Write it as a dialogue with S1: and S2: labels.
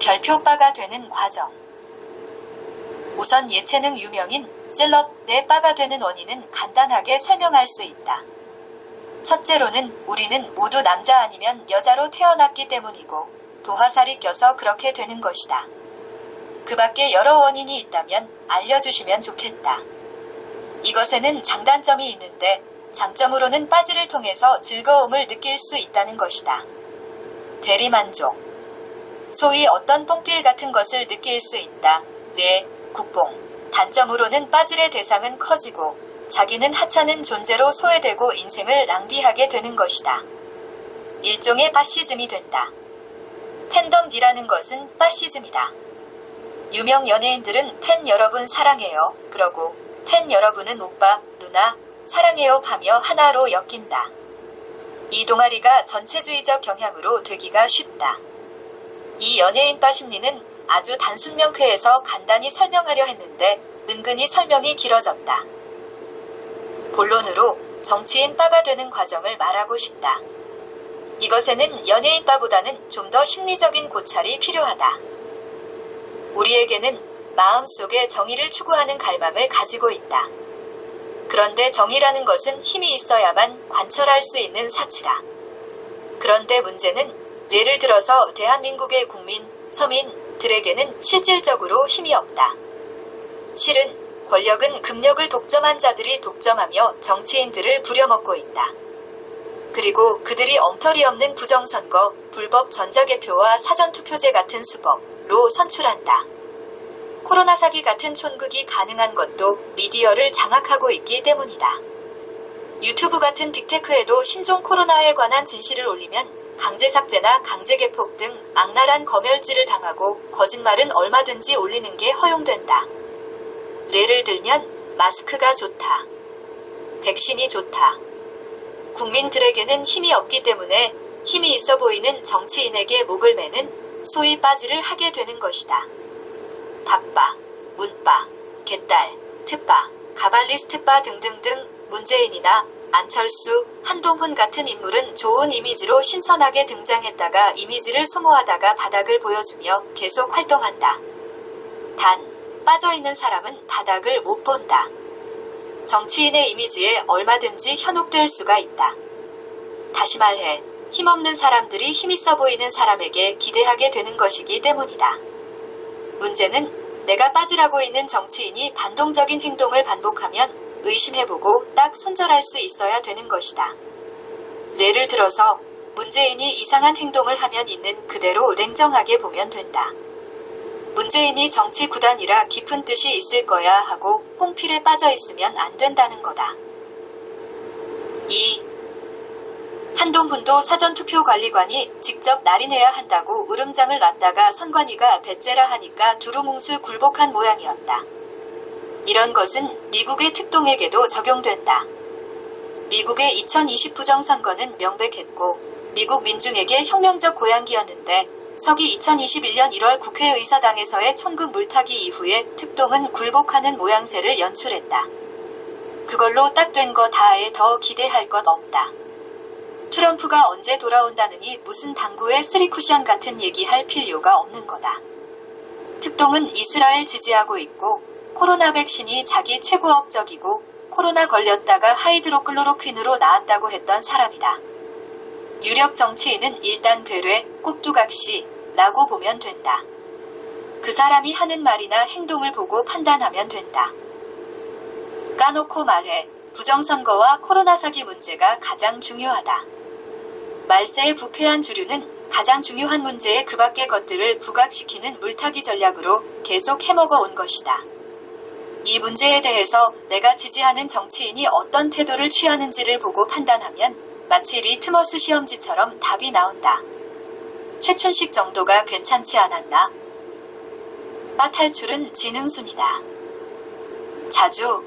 S1: 별표빠가 되는 과정. 우선 예체능 유명인 셀럽의 빠가 되는 원인은 간단하게 설명할 수 있다. 첫째로는 우리는 모두 남자 아니면 여자로 태어났기 때문이고 도화살이 껴서 그렇게 되는 것이다. 그 밖에 여러 원인이 있다면 알려주시면 좋겠다. 이것에는 장단점이 있는데 장점으로는 빠지를 통해서 즐거움을 느낄 수 있다는 것이다. 대리만족. 소위 어떤 뽕필 같은 것을 느낄 수 있다. 뇌, 국뽕. 단점으로는 빠질의 대상은 커지고 자기는 하찮은 존재로 소외되고 인생을 낭비하게 되는 것이다. 일종의 빠시즘이 된다. 팬덤이라는 것은 빠시즘이다. 유명 연예인들은 팬 여러분 사랑해요. 그러고 팬 여러분은 오빠, 누나, 사랑해요 하며 하나로 엮인다. 이 동아리가 전체주의적 경향으로 되기가 쉽다. 이 연예인빠 심리는 아주 단순 명쾌해서 간단히 설명하려 했는데 은근히 설명이 길어졌다. 본론으로 정치인빠가 되는 과정을 말하고 싶다. 이것에는 연예인빠보다는 좀 더 심리적인 고찰이 필요하다. 우리에게는 마음속에 정의를 추구하는 갈망을 가지고 있다. 그런데 정의라는 것은 힘이 있어야만 관철할 수 있는 사치다. 그런데 문제는 예를 들어서 대한민국의 국민, 서민들에게는 실질적으로 힘이 없다. 실은 권력은 금력을 독점한 자들이 독점하며 정치인들을 부려먹고 있다. 그리고 그들이 엉터리 없는 부정선거, 불법 전자개표와 사전투표제 같은 수법로 선출한다. 코로나 사기 같은 촌극이 가능한 것도 미디어를 장악하고 있기 때문이다. 유튜브 같은 빅테크에도 신종 코로나에 관한 진실을 올리면 강제 삭제나 강제 개폭 등 악랄한 검열질을 당하고 거짓말은 얼마든지 올리는 게 허용된다. 예를 들면 마스크가 좋다. 백신이 좋다. 국민들에게는 힘이 없기 때문에 힘이 있어 보이는 정치인에게 목을 매는 소위 빠지를 하게 되는 것이다. 박빠, 문빠, 개딸, 특빠, 가발리스트빠 등등등 문재인이나 안철수, 한동훈 같은 인물은 좋은 이미지로 신선하게 등장했다가 이미지를 소모하다가 바닥을 보여주며 계속 활동한다. 단, 빠져있는 사람은 바닥을 못 본다. 정치인의 이미지에 얼마든지 현혹될 수가 있다. 다시 말해, 힘없는 사람들이 힘있어 보이는 사람에게 기대하게 되는 것이기 때문이다. 문제는 내가 빠지라고 있는 정치인이 반동적인 행동을 반복하면 의심해보고 딱 손절할 수 있어야 되는 것이다. 예를 들어서 문재인이 이상한 행동을 하면 있는 그대로 냉정하게 보면 된다. 문재인이 정치 구단이라 깊은 뜻이 있을 거야 하고 뽕필에 빠져 있으면 안 된다는 거다. 2. 한동훈도 사전투표관리관이 직접 날인해야 한다고 으름장을 놨다가 선관위가 배째라 하니까 두루뭉술 굴복한 모양이었다. 이런 것은 미국의 특동에게도 적용된다. 미국의 2020 부정선거는 명백했고 미국 민중에게 혁명적 고향기였는데 서기 2021년 1월 국회의사당에서의 총급 물타기 이후에 특동은 굴복하는 모양새를 연출했다. 그걸로 딱 된 거 다에 더 기대할 것 없다. 트럼프가 언제 돌아온다느니 무슨 당구의 쓰리쿠션 같은 얘기할 필요가 없는 거다. 특동은 이스라엘 지지하고 있고 코로나 백신이 자기 최고 업적이고 코로나 걸렸다가 하이드로클로로퀸으로 나았다고 했던 사람이다. 유력 정치인은 일단 괴뢰, 꼭두각시라고 보면 된다. 그 사람이 하는 말이나 행동을 보고 판단하면 된다. 까놓고 말해 부정선거와 코로나 사기 문제가 가장 중요하다. 말세의 부패한 주류는 가장 중요한 문제에 그 밖의 것들을 부각시키는 물타기 전략으로 계속 해먹어 온 것이다. 이 문제에 대해서 내가 지지하는 정치인이 어떤 태도를 취하는지를 보고 판단하면 마치 리트머스 시험지처럼 답이 나온다. 최춘식 정도가 괜찮지 않았나? 빠 탈출은 지능순이다. 자주